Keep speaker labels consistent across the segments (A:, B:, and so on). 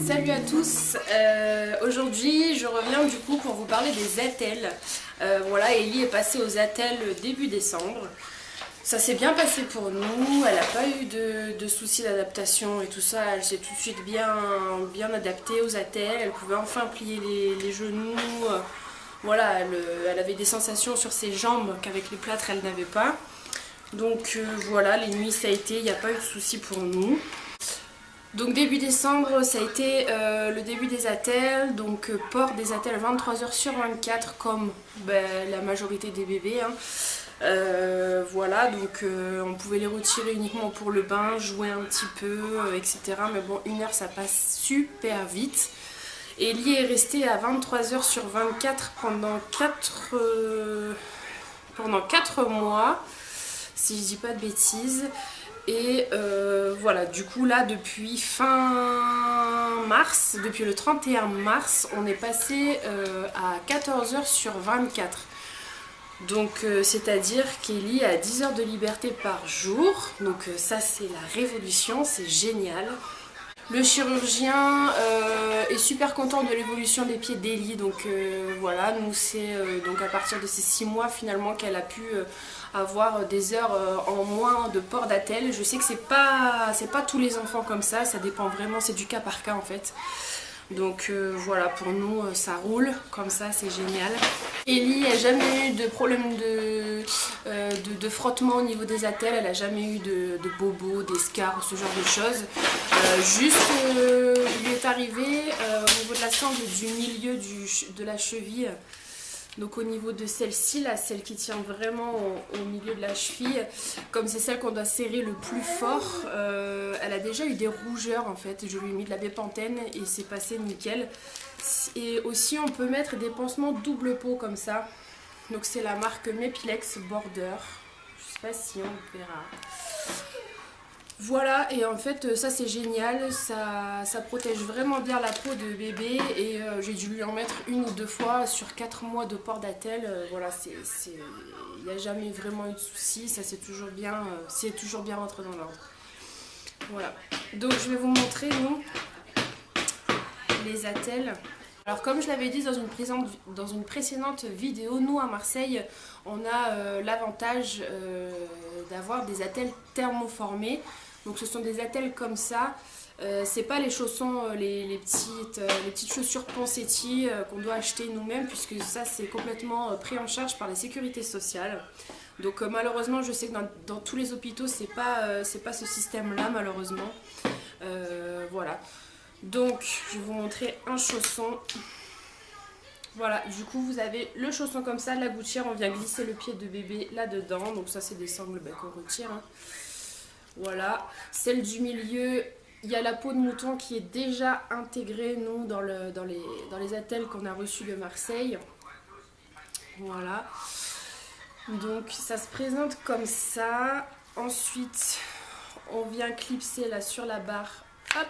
A: Salut à tous, aujourd'hui je reviens du coup pour vous parler des attelles. Voilà, Ellie est passée aux attelles début décembre. Ça s'est bien passé pour nous, elle n'a pas eu de soucis d'adaptation et tout ça, elle s'est tout de suite bien adaptée aux attelles, elle pouvait enfin plier les genoux. Voilà, elle avait des sensations sur ses jambes qu'avec les plâtres elle n'avait pas. Donc voilà, les nuits ça a été, il n'y a pas eu de soucis pour nous. Donc début décembre, ça a été le début des attelles, donc port des attelles 23h/24 comme la majorité des bébés. Voilà, donc on pouvait les retirer uniquement pour le bain, jouer un petit peu, etc. Mais bon, 1 heure ça passe super vite. Ellie est restée à 23h/24 pendant 4 mois, si je dis pas de bêtises. Et voilà, du coup là depuis fin mars, depuis le 31 mars, on est passé à 14h/24. Donc c'est-à-dire qu'Ellie a 10 heures de liberté par jour. Donc ça c'est la révolution, c'est génial. Le chirurgien est super content de l'évolution des pieds d'Ellie, donc voilà, nous c'est donc à partir de ces 6 mois finalement qu'elle a pu avoir des heures en moins de port d'attelle. Je sais que c'est pas tous les enfants comme ça dépend vraiment, c'est du cas par cas en fait. Donc voilà, pour nous ça roule, comme ça c'est génial. Ellie n'a jamais eu de problème de frottement au niveau des attelles, elle n'a jamais eu de bobos, d'escarres, ce genre de choses. Juste, il lui est arrivé au niveau de la sangle du milieu de la cheville. Donc au niveau de celle-ci, là, celle qui tient vraiment au milieu de la cheville, comme c'est celle qu'on doit serrer le plus fort, elle a déjà eu des rougeurs en fait. Je lui ai mis de la bépantène et c'est passé nickel. Et aussi on peut mettre des pansements double peau comme ça. Donc c'est la marque Mepilex Border. Je sais pas si on verra. Voilà, et en fait ça c'est génial, ça protège vraiment bien la peau de bébé et j'ai dû lui en mettre 1 ou 2 fois sur 4 mois de port d'attelle. Voilà, il n'y a jamais vraiment eu de soucis, ça c'est toujours bien rentré dans l'ordre. Voilà, donc je vais vous montrer nous les attelles. Alors comme je l'avais dit dans une précédente vidéo, nous à Marseille on a l'avantage d'avoir des attelles thermoformées. Donc ce sont des attelles comme ça, c'est pas les chaussons, les petites chaussures Ponseti qu'on doit acheter nous-mêmes, puisque ça c'est complètement pris en charge par la sécurité sociale. Donc malheureusement je sais que dans tous les hôpitaux c'est pas ce système là malheureusement. Voilà, donc je vais vous montrer un chausson. Voilà, du coup vous avez le chausson comme ça, la gouttière, on vient glisser le pied de bébé là-dedans. Donc ça c'est des sangles qu'on retire. Voilà, celle du milieu, il y a la peau de mouton qui est déjà intégrée nous dans les attelles qu'on a reçues de Marseille. Voilà, donc ça se présente comme ça. Ensuite on vient clipser là sur la barre, hop.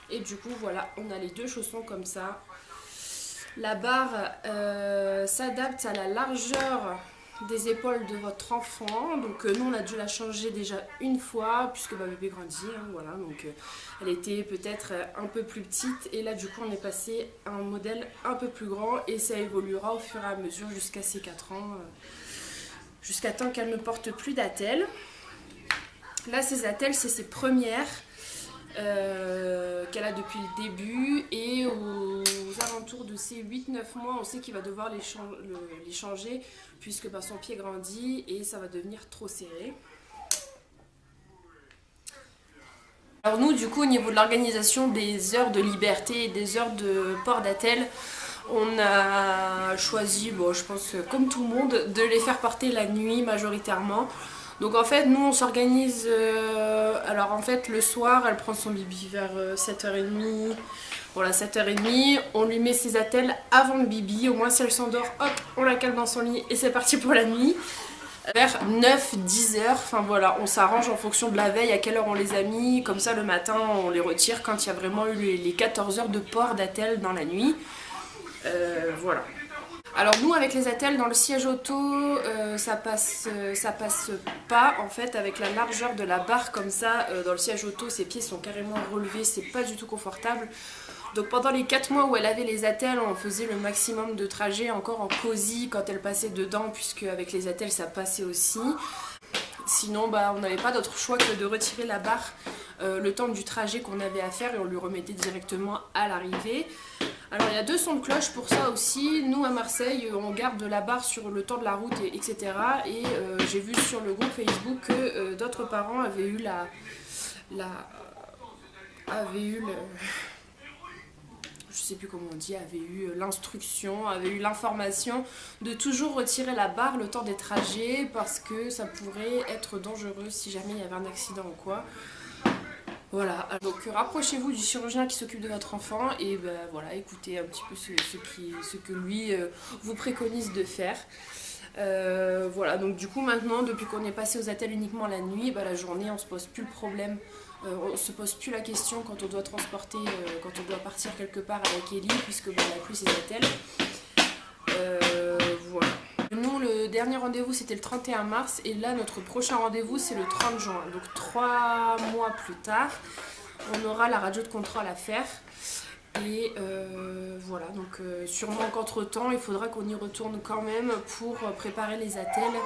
A: Et du coup voilà, on a les 2 chaussons comme ça. La barre s'adapte à la largeur des épaules de votre enfant. Donc nous on a dû la changer déjà 1 fois puisque bébé grandit, voilà. Donc elle était peut-être un peu plus petite et là du coup on est passé à un modèle un peu plus grand et ça évoluera au fur et à mesure jusqu'à ses 4 ans, jusqu'à temps qu'elle ne porte plus d'attelles. Là ces attelles c'est ses premières qu'elle a depuis le début, et aux alentours de ses 8-9 mois on sait qu'il va devoir les changer puisque son pied grandit et ça va devenir trop serré. Alors nous du coup au niveau de l'organisation des heures de liberté et des heures de port d'attelle, on a choisi, je pense comme tout le monde, de les faire porter la nuit majoritairement. Donc en fait nous on s'organise, alors en fait le soir elle prend son bibi vers 7h30, voilà 7h30, on lui met ses attelles avant le bibi, au moins si elle s'endort, hop, on la cale dans son lit et c'est parti pour la nuit. Vers 9-10 heures, enfin voilà, on s'arrange en fonction de la veille, à quelle heure on les a mis, comme ça le matin on les retire quand il y a vraiment eu les 14 heures de port d'attelle dans la nuit. Voilà. Alors nous avec les attelles dans le siège auto ça passe pas en fait avec la largeur de la barre comme ça. Dans le siège auto ses pieds sont carrément relevés, c'est pas du tout confortable. Donc pendant les 4 mois où elle avait les attelles, on faisait le maximum de trajets encore en cosy quand elle passait dedans, puisque avec les attelles ça passait aussi. Sinon on n'avait pas d'autre choix que de retirer la barre le temps du trajet qu'on avait à faire et on lui remettait directement à l'arrivée. Alors il y a 2 sons de cloche pour ça aussi. Nous à Marseille on garde la barre sur le temps de la route etc. Et j'ai vu sur le groupe Facebook que d'autres parents avaient eu je sais plus comment on dit, avait eu l'instruction, avait eu l'information de toujours retirer la barre le temps des trajets parce que ça pourrait être dangereux si jamais il y avait un accident ou quoi. Voilà, donc rapprochez-vous du chirurgien qui s'occupe de votre enfant et voilà, écoutez un petit peu ce que lui vous préconise de faire. Voilà, donc du coup maintenant, depuis qu'on est passé aux attelles uniquement la nuit, la journée on se pose plus le problème, on se pose plus la question quand on doit transporter, quand on doit partir quelque part avec Ellie, puisque on n'a plus ses attelles. Voilà. Nous le dernier rendez-vous c'était le 31 mars et là notre prochain rendez-vous c'est le 30 juin. Donc 3 mois plus tard, on aura la radio de contrôle à faire. Et voilà, donc sûrement qu'entre temps il faudra qu'on y retourne quand même pour préparer les attelles,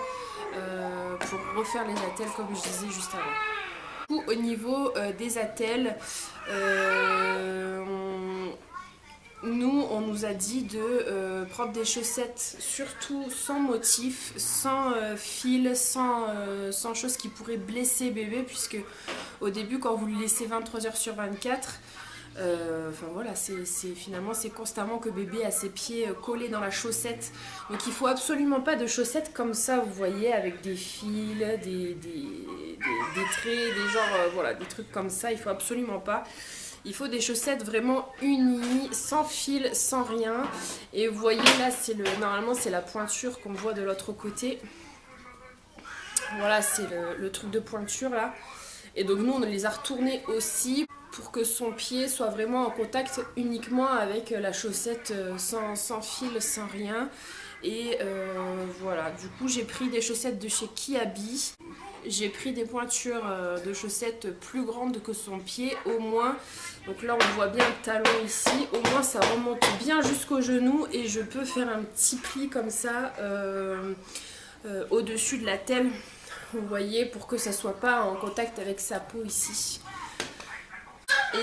A: pour refaire les attelles comme je disais juste avant. Du coup, au niveau des attelles, nous on nous a dit de prendre des chaussettes surtout sans motif, sans fil, sans choses qui pourraient blesser bébé, puisque au début quand vous le laissez 23h/24, enfin voilà, finalement c'est constamment que bébé a ses pieds collés dans la chaussette. Donc il faut absolument pas de chaussettes comme ça, vous voyez, avec des fils, des traits, des genres, voilà, des trucs comme ça, il faut absolument pas. Il faut des chaussettes vraiment unies, sans fil, sans rien. Et vous voyez là, normalement c'est la pointure qu'on voit de l'autre côté. Voilà, c'est le truc de pointure là. Et donc nous on les a retournés aussi pour que son pied soit vraiment en contact uniquement avec la chaussette sans fil, sans rien. Et voilà, du coup j'ai pris des chaussettes de chez Kiabi. J'ai pris des pointures de chaussettes plus grandes que son pied au moins. Donc là on voit bien le talon ici. Au moins ça remonte bien jusqu'au genou et je peux faire un petit pli comme ça au-dessus de la telle. Vous voyez, pour que ça soit pas en contact avec sa peau ici.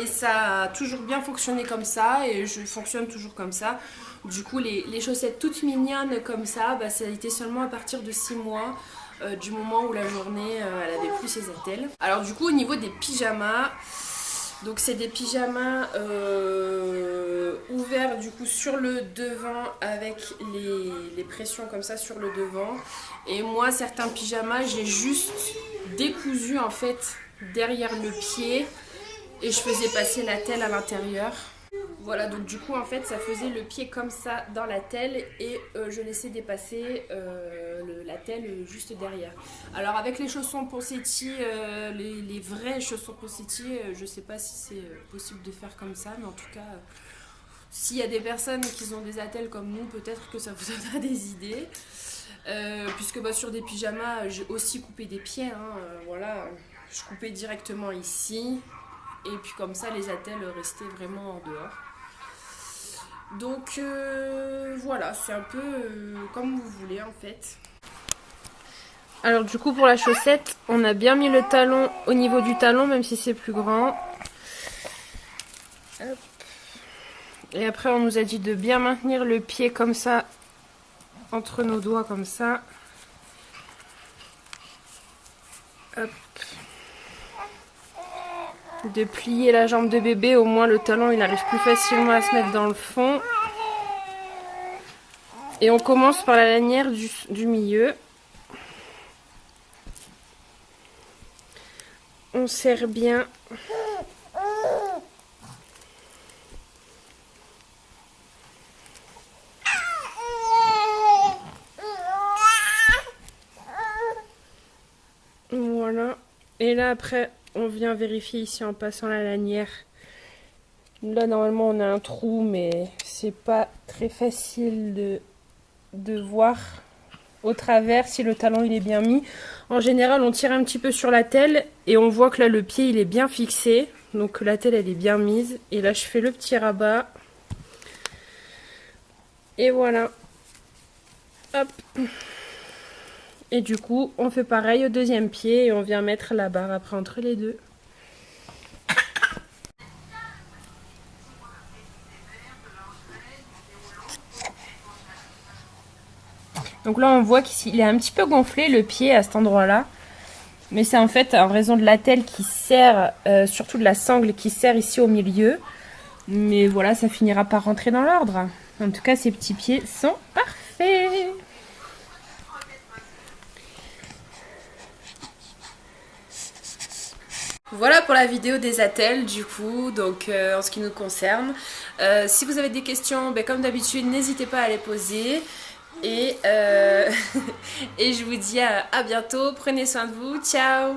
A: Et ça a toujours bien fonctionné comme ça et je fonctionne toujours comme ça. Du coup les chaussettes toutes mignonnes comme ça, ça a été seulement à partir de 6 mois. Du moment où la journée elle avait plus ses attelles. Alors du coup au niveau des pyjamas, donc c'est des pyjamas ouverts du coup sur le devant avec les pressions comme ça sur le devant. Et moi certains pyjamas j'ai juste décousu en fait derrière le pied et je faisais passer la telle à l'intérieur. Voilà, donc du coup en fait ça faisait le pied comme ça dans la telle et je laissais dépasser la telle juste derrière. Alors avec les chaussons Ponseti, les vrais chaussons Ponseti, je sais pas si c'est possible de faire comme ça, mais en tout cas s'il y a des personnes qui ont des attelles comme nous, peut-être que ça vous donnera des idées. Puisque sur des pyjamas j'ai aussi coupé des pieds, hein, voilà, je coupais directement ici. Et puis comme ça les attelles restaient vraiment en dehors. Donc voilà, c'est un peu comme vous voulez en fait. Alors du coup pour la chaussette, on a bien mis le talon au niveau du talon même si c'est plus grand. Hop. Et après on nous a dit de bien maintenir le pied comme ça, entre nos doigts comme ça. Hop. De plier la jambe de bébé, au moins le talon il arrive plus facilement à se mettre dans le fond. Et on commence par la lanière du milieu. On serre bien. Voilà. Et là après on vient vérifier ici en passant la lanière. Là normalement on a un trou mais c'est pas très facile de de voir au travers si le talon il est bien mis. En général, on tire un petit peu sur l'attelle et on voit que là le pied il est bien fixé. Donc l'attelle elle est bien mise. Et là je fais le petit rabat. Et voilà. Hop. Et du coup, on fait pareil au deuxième pied et on vient mettre la barre après entre les deux. Donc là, on voit qu'il est un petit peu gonflé le pied à cet endroit-là. Mais c'est en fait en raison de l'attelle qui serre, surtout de la sangle qui serre ici au milieu. Mais voilà, ça finira par rentrer dans l'ordre. En tout cas, ces petits pieds sont parfaits. Voilà pour la vidéo des attelles du coup, donc en ce qui nous concerne. Si vous avez des questions, ben, comme d'habitude, n'hésitez pas à les poser. Et, et je vous dis à bientôt, prenez soin de vous, ciao!